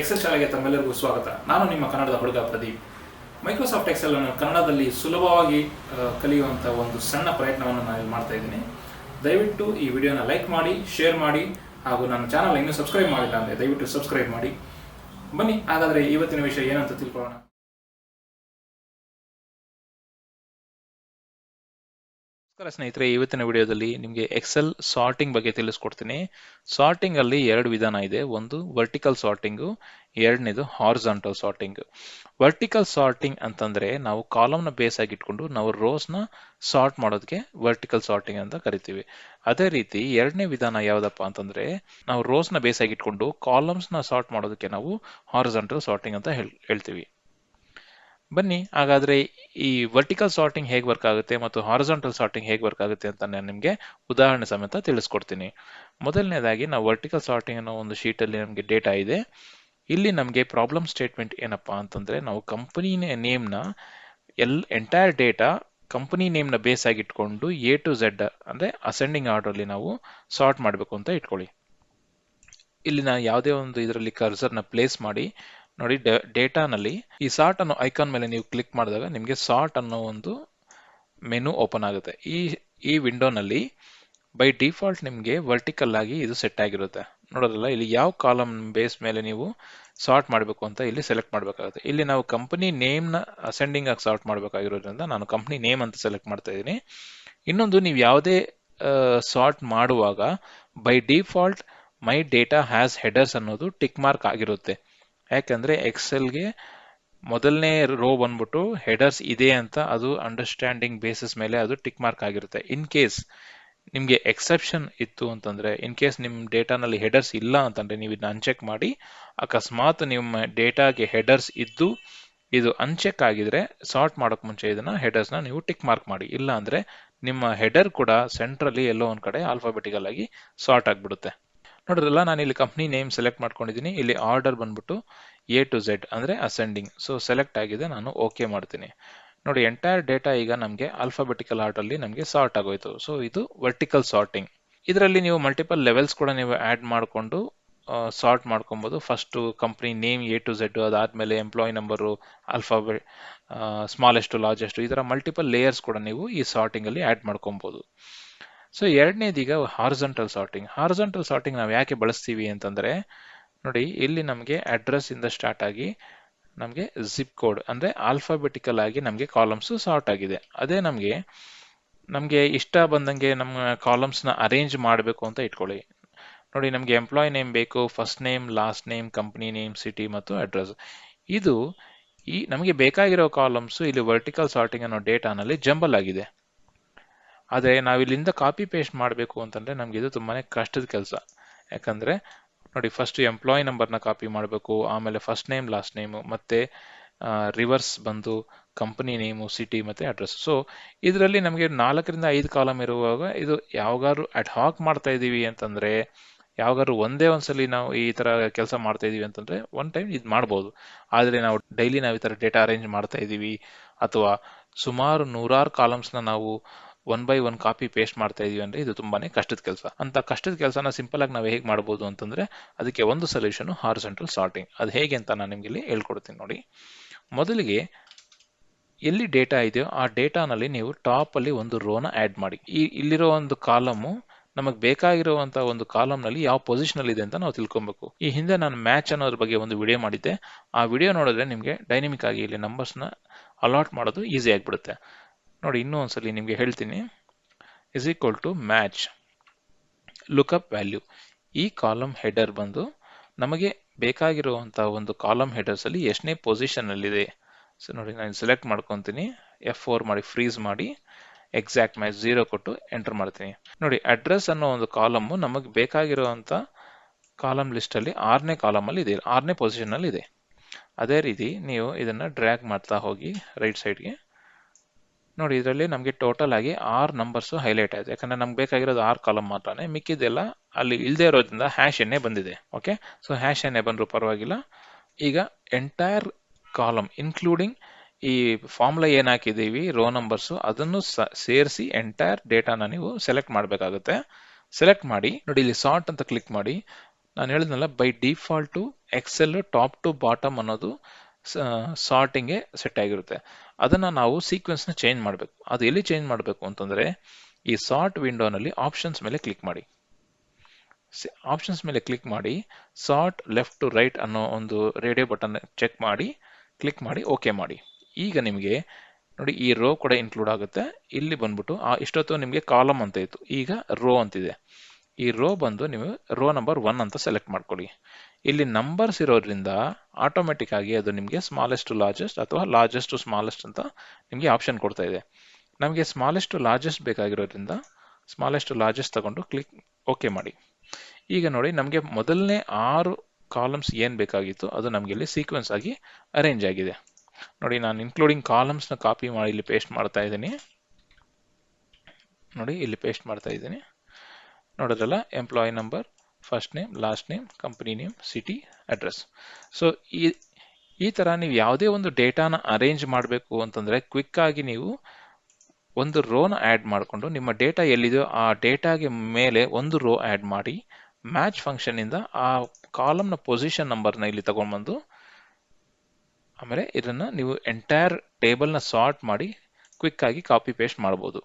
Excel ಶಾಲೆಗೆ ತಮ್ಮೆಲ್ಲರಿಗೂ ಸ್ವಾಗತ. ನಾನು ನಿಮ್ಮ ಕನ್ನಡದ ಹುಡುಗ ಪ್ರದೀಪ್. ಮೈಕ್ರೋಸಾಫ್ಟ್ ಎಕ್ಸೆಲ್ ಅನ್ನು ಕನ್ನಡದಲ್ಲಿ ಸುಲಭವಾಗಿ ಕಲಿಯುವಂಥ ಒಂದು ಸಣ್ಣ ಪ್ರಯತ್ನವನ್ನು ನಾನು ಮಾಡ್ತಾ ಇದ್ದೀನಿ. ದಯವಿಟ್ಟು ಈ ವಿಡಿಯೋನ ಲೈಕ್ ಮಾಡಿ, ಶೇರ್ ಮಾಡಿ, ಹಾಗೂ ನನ್ನ ಚಾನಲ್ ಇನ್ನೂ ಸಬ್ಸ್ಕ್ರೈಬ್ ಮಾಡಿಲ್ಲ ಅಂದರೆ ದಯವಿಟ್ಟು ಸಬ್ಸ್ಕ್ರೈಬ್ ಮಾಡಿ. ಬನ್ನಿ ಹಾಗಾದರೆ ಇವತ್ತಿನ ವಿಷಯ ಏನಂತ ತಿಳ್ಕೊಳ್ಳೋಣ. ನಮಸ್ಕಾರ ಸ್ನೇಹಿತರೆ, ಇವತ್ತಿನ ವಿಡಿಯೋದಲ್ಲಿ ನಿಮಗೆ ಎಕ್ಸೆಲ್ ಸಾರ್ಟಿಂಗ್ ಬಗ್ಗೆ ತಿಳಿಸ್ಕೊಡ್ತೀನಿ. ಸಾರ್ಟಿಂಗ್ ಅಲ್ಲಿ ಎರಡು ವಿಧಾನ ಇದೆ. ಒಂದು ವರ್ಟಿಕಲ್ ಸಾರ್ಟಿಂಗು, ಎರಡನೇದು ಹಾರಿಜಾಂಟಲ್ ಸಾರ್ಟಿಂಗ್. ವರ್ಟಿಕಲ್ ಸಾರ್ಟಿಂಗ್ ಅಂತಂದ್ರೆ ನಾವು ಕಾಲಮ್ನ ಬೇಸ್ ಆಗಿ ಇಟ್ಕೊಂಡು ನಾವು ರೋಸ್ನ ಸಾರ್ಟ್ ಮಾಡೋದಕ್ಕೆ ವರ್ಟಿಕಲ್ ಸಾರ್ಟಿಂಗ್ ಅಂತ ಕರಿತೀವಿ. ಅದೇ ರೀತಿ ಎರಡನೇ ವಿಧಾನ ಯಾವ್ದಪ್ಪ ಅಂತಂದ್ರೆ ನಾವು ರೋಸ್ನ ಬೇಸ್ ಆಗಿ ಇಟ್ಕೊಂಡು ಕಾಲಮ್ಸ್ನ ಸಾರ್ಟ್ ಮಾಡೋದಕ್ಕೆ ನಾವು ಹಾರಿಜಾಂಟಲ್ ಸಾರ್ಟಿಂಗ್ ಅಂತ ಹೇಳ್ತೀವಿ. ಬನ್ನಿ ಹಾಗಾದ್ರೆ ಈ ವರ್ಟಿಕಲ್ ಸಾರ್ಟಿಂಗ್ ಹೇಗೆ ವರ್ಕ್ ಆಗುತ್ತೆ ಮತ್ತು ಹಾರಿಜಾಂಟಲ್ ಸಾರ್ಟಿಂಗ್ ಹೇಗೆ ವರ್ಕ್ ಆಗುತ್ತೆ ಅಂತ ನಾನು ನಿಮಗೆ ಉದಾಹರಣೆ ಸಮೇತ ತಿಳಿಸ್ಕೊಡ್ತೀನಿ. ಮೊದಲನೇದಾಗಿ ನಾವು ವರ್ಟಿಕಲ್ ಸಾರ್ಟಿಂಗ್ ಅನ್ನೋ ಒಂದು ಶೀಟ್ ಅಲ್ಲಿ ನಮಗೆ ಡೇಟಾ ಇದೆ. ಇಲ್ಲಿ ನಮಗೆ ಪ್ರಾಬ್ಲಮ್ ಸ್ಟೇಟ್ಮೆಂಟ್ ಏನಪ್ಪಾ ಅಂತಂದ್ರೆ ನಾವು ಕಂಪನಿ ನೇಮ್ನ ಎಂಟೈರ್ ಡೇಟಾ ಕಂಪನಿ ನೇಮ್ನ ಬೇಸ್ ಆಗಿ ಇಟ್ಕೊಂಡು ಎ ಟು ಝೆಡ್ ಅಂದ್ರೆ ಅಸೆಂಡಿಂಗ್ ಆರ್ಡರ್ ಅಲ್ಲಿ ನಾವು ಸಾರ್ಟ್ ಮಾಡಬೇಕು ಅಂತ ಇಟ್ಕೊಳ್ಳಿ. ಇಲ್ಲಿ ನಾನು ಯಾವುದೇ ಒಂದು ಇದರಲ್ಲಿ ಕರ್ಸರ್ನ ಪ್ಲೇಸ್ ಮಾಡಿ ನೋಡಿ, ಡೇಟಾನಲ್ಲಿ ಈ ಸಾರ್ಟ್ ಅನ್ನೋ ಐಕಾನ್ ಮೇಲೆ ನೀವು ಕ್ಲಿಕ್ ಮಾಡಿದಾಗ ನಿಮಗೆ ಸಾರ್ಟ್ ಅನ್ನೋ ಒಂದು ಮೆನು ಓಪನ್ ಆಗುತ್ತೆ. ಈ ವಿಂಡೋನಲ್ಲಿ ಬೈ ಡಿಫಾಲ್ಟ್ ನಿಮಗೆ ವರ್ಟಿಕಲ್ ಆಗಿ ಇದು ಸೆಟ್ ಆಗಿರುತ್ತೆ. ನೋಡೋದಲ್ಲ, ಇಲ್ಲಿ ಯಾವ ಕಾಲಮ್ ಬೇಸ್ ಮೇಲೆ ನೀವು ಸಾರ್ಟ್ ಮಾಡಬೇಕು ಅಂತ ಇಲ್ಲಿ ಸೆಲೆಕ್ಟ್ ಮಾಡಬೇಕಾಗುತ್ತೆ. ಇಲ್ಲಿ ನಾವು ಕಂಪನಿ ನೇಮ್ನ ಅಸೆಂಡಿಂಗ್ ಆಗಿ ಸಾರ್ಟ್ ಮಾಡಬೇಕಾಗಿರೋದ್ರಿಂದ ನಾನು ಕಂಪನಿ ನೇಮ್ ಅಂತ ಸೆಲೆಕ್ಟ್ ಮಾಡ್ತಾ ಇದ್ದೀನಿ. ಇನ್ನೊಂದು, ನೀವು ಯಾವುದೇ ಸಾರ್ಟ್ ಮಾಡುವಾಗ by default my data has headers ಅನ್ನೋದು ಟಿಕ್ ಮಾರ್ಕ್ ಆಗಿರುತ್ತೆ. ಯಾಕಂದ್ರೆ ಎಕ್ಸೆಲ್ಗೆ ಮೊದಲನೇ ರೋ ಬಂದ್ಬಿಟ್ಟು ಹೆಡರ್ಸ್ ಇದೆ ಅಂತ ಅದು ಅಂಡರ್ಸ್ಟ್ಯಾಂಡಿಂಗ್ ಬೇಸಿಸ್ ಮೇಲೆ ಅದು ಟಿಕ್ ಮಾರ್ಕ್ ಆಗಿರುತ್ತೆ. ಇನ್ ಕೇಸ್ ನಿಮ್ಗೆ ಎಕ್ಸೆಪ್ಷನ್ ಇತ್ತು ಅಂತಂದ್ರೆ, ಇನ್ ಕೇಸ್ ನಿಮ್ ಡೇಟಾನಲ್ಲಿ ಹೆಡರ್ಸ್ ಇಲ್ಲ ಅಂತಂದ್ರೆ ನೀವು ಇದನ್ನ ಅನ್ಚೆಕ್ ಮಾಡಿ, ಅಕಸ್ಮಾತ್ ನಿಮ್ಮ ಡೇಟಾಗೆ ಹೆಡರ್ಸ್ ಇದ್ದು ಇದು ಅನ್ಚೆಕ್ ಆಗಿದ್ರೆ ಸಾರ್ಟ್ ಮಾಡೋಕ್ ಮುಂಚೆ ಇದನ್ನ ಹೆಡರ್ಸ್ನ ನೀವು ಟಿಕ್ ಮಾರ್ಕ್ ಮಾಡಿ. ಇಲ್ಲ ಅಂದ್ರೆ ನಿಮ್ಮ ಹೆಡರ್ ಕೂಡ ಸೆಂಟ್ರಲ್ಲಿ ಎಲ್ಲೋ ಒಂದ್ ಕಡೆ ಆಲ್ಫಾಬೆಟಿಕಲ್ ಆಗಿ ಸಾರ್ಟ್ ಆಗ್ಬಿಡುತ್ತೆ. ನೋಡಿದ್ರಲ್ಲ, ನಾನು ಇಲ್ಲಿ ಕಂಪ್ನಿ ನೇಮ್ ಸೆಲೆಕ್ಟ್ ಮಾಡ್ಕೊಂಡಿದ್ದೀನಿ. ಇಲ್ಲಿ ಆರ್ಡರ್ ಬಂದ್ಬಿಟ್ಟು ಎ ಟು ಝೆಡ್ ಅಂದ್ರೆ ಅಸೆಂಡಿಂಗ್. ಸೊ ಸೆಲೆಕ್ಟ್ ಆಗಿದೆ, ನಾನು ಓಕೆ ಮಾಡ್ತೀನಿ. ನೋಡಿ, ಎಂಟೈರ್ ಡೇಟಾ ಈಗ ನಮಗೆ ಆಲ್ಫಾಬೆಟಿಕಲ್ ಆರ್ಡರ್ ಅಲ್ಲಿ ನಮಗೆ ಸಾರ್ಟ್ ಆಗೋಯ್ತು. ಸೊ ಇದು ವರ್ಟಿಕಲ್ ಸಾರ್ಟಿಂಗ್. ಇದರಲ್ಲಿ ನೀವು ಮಲ್ಟಿಪಲ್ ಲೆವೆಲ್ಸ್ ಕೂಡ ನೀವು ಆಡ್ ಮಾಡಿಕೊಂಡು ಸಾರ್ಟ್ ಮಾಡ್ಕೊಬಹುದು. First company name A to Z, ಅದಾದ್ಮೇಲೆ employee number, alphabet smallest largest, ಈ ತರ ಮಲ್ಟಿಪಲ್ ಲೇಯರ್ಸ್ ಕೂಡ ನೀವು ಈ ಸಾರ್ಟಿಂಗ್ ಅಲ್ಲಿ ಆಡ್ ಮಾಡ್ಕೊಬಹುದು. ಸೊ ಎರಡನೇದೀಗ ಹಾರಿಜಾಂಟಲ್ ಸಾರ್ಟಿಂಗ್. ಹಾರಿಜಾಂಟಲ್ ಸಾರ್ಟಿಂಗ್ ನಾವು ಯಾಕೆ ಬಳಸ್ತೀವಿ ಅಂತಂದ್ರೆ, ನೋಡಿ ಇಲ್ಲಿ ನಮಗೆ ಅಡ್ರೆಸ್ ಇಂದ ಸ್ಟಾರ್ಟ್ ಆಗಿ ನಮಗೆ ಜಿಪ್ ಕೋಡ್ ಅಂದ್ರೆ ಆಲ್ಫಾಬೆಟಿಕಲ್ ಆಗಿ ನಮಗೆ ಕಾಲಮ್ಸ್ ಸಾರ್ಟ್ ಆಗಿದೆ. ಅದೇ ನಮಗೆ ಇಷ್ಟ ಬಂದಂಗೆ ನಮ್ಮ ಕಾಲಮ್ಸ್ ನ ಅರೇಂಜ್ ಮಾಡಬೇಕು ಅಂತ ಇಟ್ಕೊಳ್ಳಿ. ನೋಡಿ, ನಮಗೆ ಎಂಪ್ಲಾಯ್ ನೇಮ್ ಬೇಕು, first name, last name, company name, city ಮತ್ತು ಅಡ್ರೆಸ್. ಇದು ನಮಗೆ ಬೇಕಾಗಿರೋ ಕಾಲಮ್ಸ್ ಇಲ್ಲಿ ವರ್ಟಿಕಲ್ ಸಾರ್ಟಿಂಗ್ ಅನ್ನೋ ಡೇಟಾನಲ್ಲಿ ಜಂಬಲ್ ಆಗಿದೆ. ಆದ್ರೆ ನಾವು ಇಲ್ಲಿಂದ ಕಾಪಿ ಪೇಸ್ಟ್ ಮಾಡಬೇಕು ಅಂತಂದ್ರೆ ನಮ್ಗೆ ಇದು ತುಂಬಾನೇ ಕಷ್ಟದ ಕೆಲಸ. ಯಾಕಂದ್ರೆ ನೋಡಿ, ಫಸ್ಟ್ ಎಂಪ್ಲಾಯ್ ನಂಬರ್ನ ಕಾಪಿ ಮಾಡಬೇಕು, ಆಮೇಲೆ ಫಸ್ಟ್ ನೇಮ್, ಲಾಸ್ಟ್ ನೇಮ್, ಮತ್ತೆ ರಿವರ್ಸ್ ಬಂದು ಕಂಪನಿ ನೇಮು, ಸಿಟಿ ಮತ್ತೆ ಅಡ್ರೆಸ್. ಸೊ ಇದರಲ್ಲಿ ನಮಗೆ 4ರಿಂದ 5 ಕಾಲಮ್ ಇರುವಾಗ ಇದು ಯಾವಾಗಾದ್ರು ಅಡ್ ಹಾಕ್ ಮಾಡ್ತಾ ಇದೀವಿ ಅಂತಂದ್ರೆ, ಯಾವಾಗಾದ್ರು ಒಂದ್ಸಲಿ ನಾವು ಈ ತರ ಕೆಲಸ ಮಾಡ್ತಾ ಇದೀವಿ ಅಂತಂದ್ರೆ ಒನ್ ಟೈಮ್ ಇದು ಮಾಡ್ಬೋದು. ಆದ್ರೆ ನಾವು ಡೈಲಿ ನಾವು ಈ ತರ ಡೇಟಾ ಅರೇಂಜ್ ಮಾಡ್ತಾ ಇದೀವಿ ಅಥವಾ ಸುಮಾರು 100 ಕಾಲಮ್ಸ್ನ ನಾವು 1 by 1 ಕಾಪಿ ಪೇಸ್ಟ್ ಮಾಡ್ತಾ ಇದೀವಿ ಅಂದ್ರೆ ಇದು ತುಂಬಾನೇ ಕಷ್ಟದ ಕೆಲಸ. ಅಂತ ಕಷ್ಟದ ಕೆಲಸನ ಸಿಂಪಲ್ ಆಗಿ ನಾವು ಹೇಗೆ ಮಾಡಬಹುದು ಅಂತಂದ್ರೆ ಅದಕ್ಕೆ ಒಂದು ಸೊಲ್ಯೂಷನ್ ಹಾರಿಜಾಂಟಲ್ ಸಾರ್ಟಿಂಗ್. ಅದು ಹೇಗೆ ಅಂತ ನಾನು ನಿಮ್ಗೆ ಇಲ್ಲಿ ಹೇಳ್ಕೊಡ್ತೀನಿ. ನೋಡಿ, ಮೊದಲಿಗೆ ಎಲ್ಲಿ ಡೇಟಾ ಇದೆಯೋ ಆ ಡೇಟಾನಲ್ಲಿ ನೀವು ಟಾಪ್ ಅಲ್ಲಿ ಒಂದು ರೋನ ಆಡ್ ಮಾಡಿ. ಇಲ್ಲಿರೋ ಒಂದು ಕಾಲಮ್ ನಮಗೆ ಬೇಕಾಗಿರುವಂತ ಒಂದು ಕಾಲಮ್ ನಲ್ಲಿ ಯಾವ ಪೊಸಿಷನ್ ಅಲ್ಲಿ ಇದೆ ಅಂತ ನಾವು ತಿಳ್ಕೊಬೇಕು. ಈ ಹಿಂದೆ ನಾನು ಮ್ಯಾಚ್ ಅನ್ನೋದ್ರ ಬಗ್ಗೆ ಒಂದು ವಿಡಿಯೋ ಮಾಡಿದ್ದೆ. ಆ ವಿಡಿಯೋ ನೋಡಿದ್ರೆ ನಿಮ್ಗೆ ಡೈನಮಿಕ್ ಆಗಿ ಇಲ್ಲಿ ನಂಬರ್ಸ್ ನ ಅಲಾಟ್ ಮಾಡೋದು ಈಸಿ ಆಗ್ಬಿಡುತ್ತೆ. ನೋಡಿ, ಇನ್ನೂ ಒಂದ್ಸಲಿ ನಿಮ್ಗೆ ಹೇಳ್ತೀನಿ. Is equal to match lookup value. ಈ ಕಾಲಮ್ ಹೆಡರ್ ಬಂದು ನಮಗೆ ಬೇಕಾಗಿರುವಂತ ಒಂದು ಕಾಲಮ್ ಹೆಡರ್ಸ್ ಅಲ್ಲಿ ಎಷ್ಟನೇ ಪೊಸಿಷನ್ ಅಲ್ಲಿ ಇದೆ. ಸೊ ನೋಡಿ, ನಾನು ಸೆಲೆಕ್ಟ್ ಮಾಡ್ಕೊಂತೀನಿ, F4 ಮಾಡಿ ಫ್ರೀಸ್ ಮಾಡಿ ಎಕ್ಸಾಕ್ಟ್ ಮ್ಯಾಚ್ 0 ಕೊಟ್ಟು ಎಂಟರ್ ಮಾಡ್ತೀನಿ. ನೋಡಿ, ಅಡ್ರೆಸ್ ಅನ್ನೋ ಒಂದು ಕಾಲಮ್ ನಮಗೆ ಬೇಕಾಗಿರುವಂತ ಕಾಲಮ್ ಲಿಸ್ಟ್ ಅಲ್ಲಿ 6ನೇ ಕಾಲಮ್ ಅಲ್ಲಿ ಇದೆ, 6ನೇ ಪೊಸಿಷನ್ ಅಲ್ಲಿ ಇದೆ. ಅದೇ ರೀತಿ ನೀವು ಇದನ್ನ ಡ್ರ್ಯಾಗ್ ಮಾಡ್ತಾ ಹೋಗಿ ರೈಟ್ ಸೈಡ್ಗೆ. ನೋಡಿ, ಇದರಲ್ಲಿ ನಮಗೆ ಟೋಟಲ್ ಆಗಿ 6 ನಂಬರ್ಸ್ ಹೈಲೈಟ್ ಆಯ್ತು. ಯಾಕಂದ್ರೆ ನಮ್ಗೆ ಬೇಕಾಗಿರೋದು 6 ಕಾಲಮ್ ಮಾತ್ರನೇ, ಮಿಕ್ಕಿದೆಲ್ಲ ಅಲ್ಲಿ ಇಲ್ಲದೆ ಇರೋದ್ರಿಂದ ಹ್ಯಾಶ್ ಎನ್ನೇ ಬಂದಿದೆ. ಓಕೆ, ಸೊ ಹ್ಯಾಶ್ ಎನ್ನೇ ಬಂದ್ರು ಪರವಾಗಿಲ್ಲ. ಈಗ ಎಂಟೈರ್ ಕಾಲಮ್ ಇನ್ಕ್ಲೂಡಿಂಗ್ ಈ ಫಾರ್ಮುಲಾ ಏನ್ ಹಾಕಿದೀವಿ ರೋ ನಂಬರ್ಸ್ ಅದನ್ನು ಸೇರಿಸಿ ಎಂಟೈರ್ ಡೇಟಾನ ನೀವು ಸೆಲೆಕ್ಟ್ ಮಾಡಬೇಕಾಗುತ್ತೆ. ಸೆಲೆಕ್ಟ್ ಮಾಡಿ ನೋಡಿ, ಇಲ್ಲಿ ಸಾರ್ಟ್ ಅಂತ ಕ್ಲಿಕ್ ಮಾಡಿ. ನಾನು ಹೇಳಿದ್ನಲ್ಲ, by default Excel top to bottom ಅನ್ನೋದು ಸಾರ್ಟಿಂಗ್ಗೆ ಸೆಟ್ ಆಗಿರುತ್ತೆ. ಅದನ್ನ ನಾವು ಸೀಕ್ವೆನ್ಸ್ನ ಚೇಂಜ್ ಮಾಡಬೇಕು. ಅದು ಎಲ್ಲಿ ಚೇಂಜ್ ಮಾಡಬೇಕು ಅಂತಂದ್ರೆ, ಈ ಸಾರ್ಟ್ ವಿಂಡೋನಲ್ಲಿ ಆಪ್ಷನ್ಸ್ ಮೇಲೆ ಕ್ಲಿಕ್ ಮಾಡಿ. ಆಪ್ಷನ್ಸ್ ಮೇಲೆ ಕ್ಲಿಕ್ ಮಾಡಿ ಸಾರ್ಟ್ ಲೆಫ್ಟ್ ಟು ರೈಟ್ ಅನ್ನೋ ಒಂದು ರೇಡಿಯೋ ಬಟನ್ ಚೆಕ್ ಮಾಡಿ, ಕ್ಲಿಕ್ ಮಾಡಿ ಓಕೆ ಮಾಡಿ. ಈಗ ನಿಮಗೆ ನೋಡಿ ಈ ರೋ ಕೂಡ ಇನ್ಕ್ಲೂಡ್ ಆಗುತ್ತೆ. ಇಲ್ಲಿ ಬಂದ್ಬಿಟ್ಟು ಇಷ್ಟೊತ್ತು ನಿಮಗೆ ಕಾಲಮ್ ಅಂತ ಇತ್ತು, ಈಗ ರೋ ಅಂತಿದೆ. ಈ ರೋ ಬಂದು ನೀವು ರೋ ನಂಬರ್ 1 ಅಂತ ಸೆಲೆಕ್ಟ್ ಮಾಡ್ಕೊಳ್ಳಿ. ಇಲ್ಲಿ ನಂಬರ್ಸ್ ಇರೋದ್ರಿಂದ ಆಟೋಮೆಟಿಕ್ ಆಗಿ ಅದು ನಿಮಗೆ ಸ್ಮಾಲೆಸ್ಟ್ ಟು ಲಾರ್ಜೆಸ್ಟ್ ಅಥವಾ ಲಾರ್ಜೆಸ್ಟ್ ಟು ಸ್ಮಾಲೆಸ್ಟ್ ಅಂತ ನಿಮಗೆ ಆಪ್ಷನ್ ಕೊಡ್ತಾ ಇದೆ. ನಮಗೆ ಸ್ಮಾಲೆಸ್ಟ್ ಟು ಲಾರ್ಜೆಸ್ಟ್ ಬೇಕಾಗಿರೋದ್ರಿಂದ ಸ್ಮಾಲೆಸ್ಟ್ ಟು ಲಾರ್ಜೆಸ್ಟ್ ತಗೊಂಡು ಕ್ಲಿಕ್ ಓಕೆ ಮಾಡಿ. ಈಗ ನೋಡಿ ನಮಗೆ ಮೊದಲನೇ 6 ಕಾಲಮ್ಸ್ ಏನ್ ಬೇಕಾಗಿತ್ತು ಅದು ನಮಗೆ ಇಲ್ಲಿ ಸೀಕ್ವೆನ್ಸ್ ಆಗಿ ಅರೇಂಜ್ ಆಗಿದೆ. ನೋಡಿ ನಾನು ಇನ್ಕ್ಲೂಡಿಂಗ್ ಕಾಲಮ್ಸ್ ನ ಕಾಪಿ ಮಾಡಿ ಇಲ್ಲಿ ಪೇಸ್ಟ್ ಮಾಡ್ತಾ ಇದ್ದೀನಿ. ನೋಡಿ ಇಲ್ಲಿ ಪೇಸ್ಟ್ ಮಾಡ್ತಾ ಇದ್ದೀನಿ. ನೋಡಿದ್ರಲ್ಲ, employee number, first name, last name, company name, city, address. So ಈ ತರ ನೀವು ಯಾವುದೇ ಒಂದು ಡೇಟಾನ ಅರೇಂಜ್ ಮಾಡಬೇಕು ಅಂತಂದ್ರೆ ಕ್ವಿಕ್ ಆಗಿ ನೀವು ಒಂದು ರೋನ ಆಡ್ ಮಾಡಿಕೊಂಡು ನಿಮ್ಮ ಡೇಟಾ ಎಲ್ಲಿದೆಯೋ ಆ ಡೇಟಾಗೆ ಮೇಲೆ ಒಂದು ರೋ ಆಡ್ ಮಾಡಿ ಮ್ಯಾಚ್ ಫಂಕ್ಷನ್ ಇಂದ ಆ ಕಾಲಮ್ನ ಪೊಸಿಷನ್ ನಂಬರ್ನ ಇಲ್ಲಿ ತಗೊಂಡ್ಬಂದು ಆಮೇಲೆ ಇದನ್ನ ನೀವು ಎಂಟೈರ್ ಟೇಬಲ್ನ ಸಾರ್ಟ್ ಮಾಡಿ ಕ್ವಿಕ್ ಆಗಿ ಕಾಪಿ ಪೇಸ್ಟ್ ಮಾಡಬಹುದು.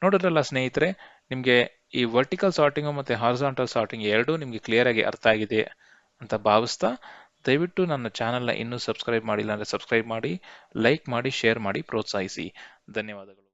ನೋಡಿದ್ರಲ್ಲ ಸ್ನೇಹಿತರೆ, ನಿಮಗೆ ಈ ವರ್ಟಿಕಲ್ ಸಾರ್ಟಿಂಗ್ ಮತ್ತೆ ಹಾರಿಜಾಂಟಲ್ ಸಾರ್ಟಿಂಗ್ ಎರಡೂ ನಿಮಗೆ ಕ್ಲಿಯರ್ ಆಗಿ ಅರ್ಥ ಆಗಿದೆ ಅಂತ ಭಾವಿಸ್ತಾ, ದಯವಿಟ್ಟು ನನ್ನ ಚಾನೆಲ್ನ ಇನ್ನೂ ಸಬ್ಸ್ಕ್ರೈಬ್ ಮಾಡಿಲ್ಲ ಅಂದರೆ ಸಬ್ಸ್ಕ್ರೈಬ್ ಮಾಡಿ, ಲೈಕ್ ಮಾಡಿ, ಶೇರ್ ಮಾಡಿ, ಪ್ರೋತ್ಸಾಹಿಸಿ. ಧನ್ಯವಾದಗಳು.